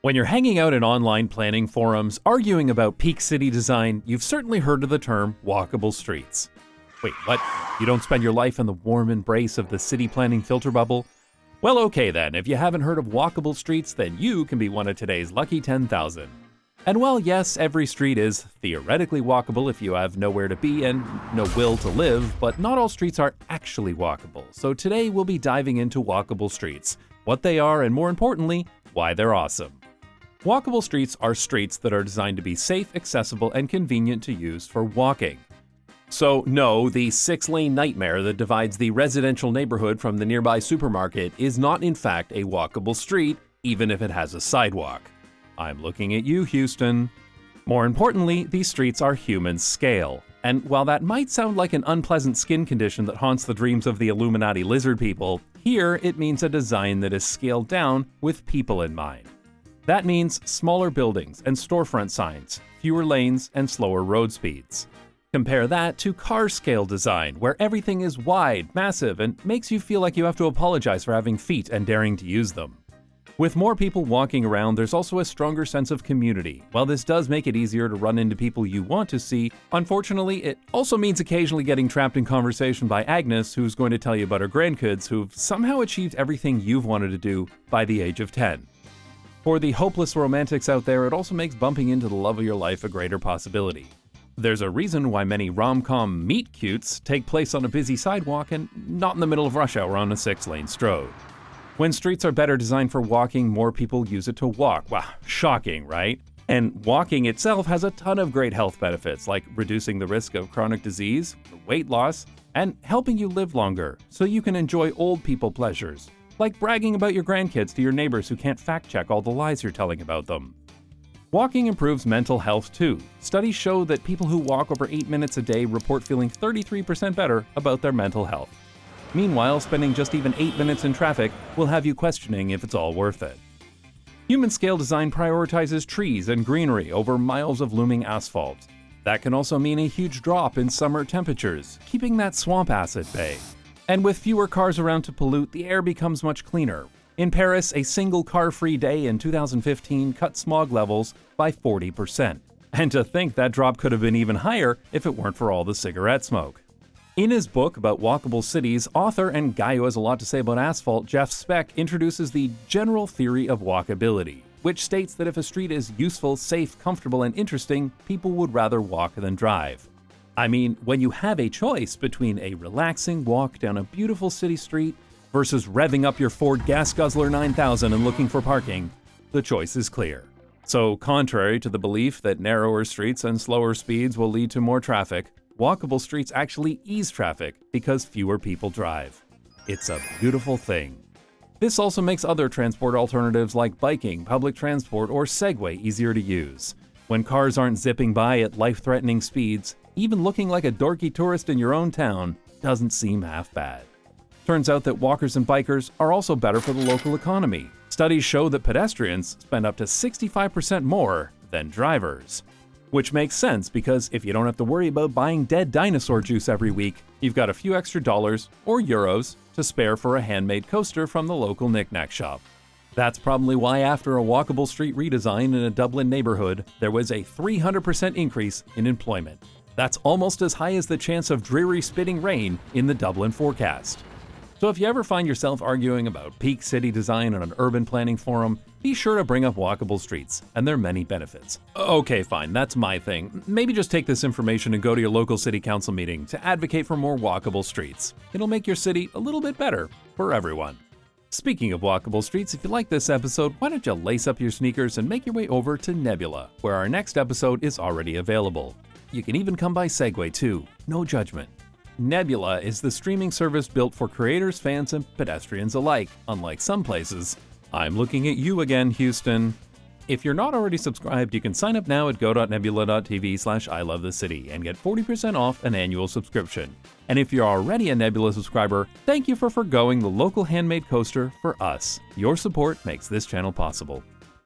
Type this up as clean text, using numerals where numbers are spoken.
When you're hanging out in online planning forums arguing about peak city design, you've certainly heard of the term walkable streets. Wait, what? You don't spend your life in the warm embrace of the city planning filter bubble? Well, okay then, if you haven't heard of walkable streets, then you can be one of today's lucky 10,000. And while yes, every street is theoretically walkable if you have nowhere to be and no will to live, but not all streets are actually walkable. So today we'll be diving into walkable streets, what they are, and more importantly, why they're awesome. Walkable streets are streets that are designed to be safe, accessible, and convenient to use for walking. So no, the 6-lane nightmare that divides the residential neighborhood from the nearby supermarket is not in fact a walkable street, even if it has a sidewalk. I'm looking at you, Houston. More importantly, these streets are human scale. And while that might sound like an unpleasant skin condition that haunts the dreams of the Illuminati lizard people, here it means a design that is scaled down with people in mind. That means smaller buildings and storefront signs, fewer lanes, and slower road speeds. Compare that to car scale design, where everything is wide, massive, and makes you feel like you have to apologize for having feet and daring to use them. With more people walking around, there's also a stronger sense of community. While this does make it easier to run into people you want to see, unfortunately, it also means occasionally getting trapped in conversation by Agnes, who's going to tell you about her grandkids who've somehow achieved everything you've wanted to do by the age of 10. For the hopeless romantics out there, it also makes bumping into the love of your life a greater possibility. There's a reason why many rom-com meet-cutes take place on a busy sidewalk and not in the middle of rush hour on a 6-lane strode. When streets are better designed for walking, more people use it to walk. Wow, shocking, right? And walking itself has a ton of great health benefits, like reducing the risk of chronic disease, weight loss, and helping you live longer so you can enjoy old people pleasures, like bragging about your grandkids to your neighbors who can't fact-check all the lies you're telling about them. Walking improves mental health too. Studies show that people who walk over 8 minutes a day report feeling 33% better about their mental health. Meanwhile, spending just even 8 minutes in traffic will have you questioning if it's all worth it. Human scale design prioritizes trees and greenery over miles of looming asphalt. That can also mean a huge drop in summer temperatures, keeping that swamp acid at bay. And with fewer cars around to pollute, the air becomes much cleaner. In Paris, a single car-free day in 2015 cut smog levels by 40%. And to think that drop could have been even higher if it weren't for all the cigarette smoke. In his book about walkable cities, author and guy who has a lot to say about asphalt, Jeff Speck, introduces the general theory of walkability, which states that if a street is useful, safe, comfortable, and interesting, people would rather walk than drive. I mean, when you have a choice between a relaxing walk down a beautiful city street versus revving up your Ford Gas Guzzler 9000 and looking for parking, the choice is clear. So, contrary to the belief that narrower streets and slower speeds will lead to more traffic, walkable streets actually ease traffic because fewer people drive. It's a beautiful thing. This also makes other transport alternatives like biking, public transport, or Segway easier to use. When cars aren't zipping by at life-threatening speeds, even looking like a dorky tourist in your own town doesn't seem half bad. Turns out that walkers and bikers are also better for the local economy. Studies show that pedestrians spend up to 65% more than drivers. Which makes sense because if you don't have to worry about buying dead dinosaur juice every week, you've got a few extra dollars or euros to spare for a handmade coaster from the local knick-knack shop. That's probably why after a walkable street redesign in a Dublin neighborhood, there was a 300% increase in employment. That's almost as high as the chance of dreary spitting rain in the Dublin forecast. So if you ever find yourself arguing about peak city design on an urban planning forum, be sure to bring up walkable streets and their many benefits. Okay, fine, that's my thing. Maybe just take this information and go to your local city council meeting to advocate for more walkable streets. It'll make your city a little bit better for everyone. Speaking of walkable streets, if you like this episode, why don't you lace up your sneakers and make your way over to Nebula, where our next episode is already available. You can even come by Segway too, no judgment. Nebula is the streaming service built for creators, fans, and pedestrians alike, unlike some places. I'm looking at you again, Houston. If you're not already subscribed, you can sign up now at go.nebula.tv/ilovethecity and get 40% off an annual subscription. And if you're already a Nebula subscriber, thank you for forgoing the local handmade coaster for us. Your support makes this channel possible.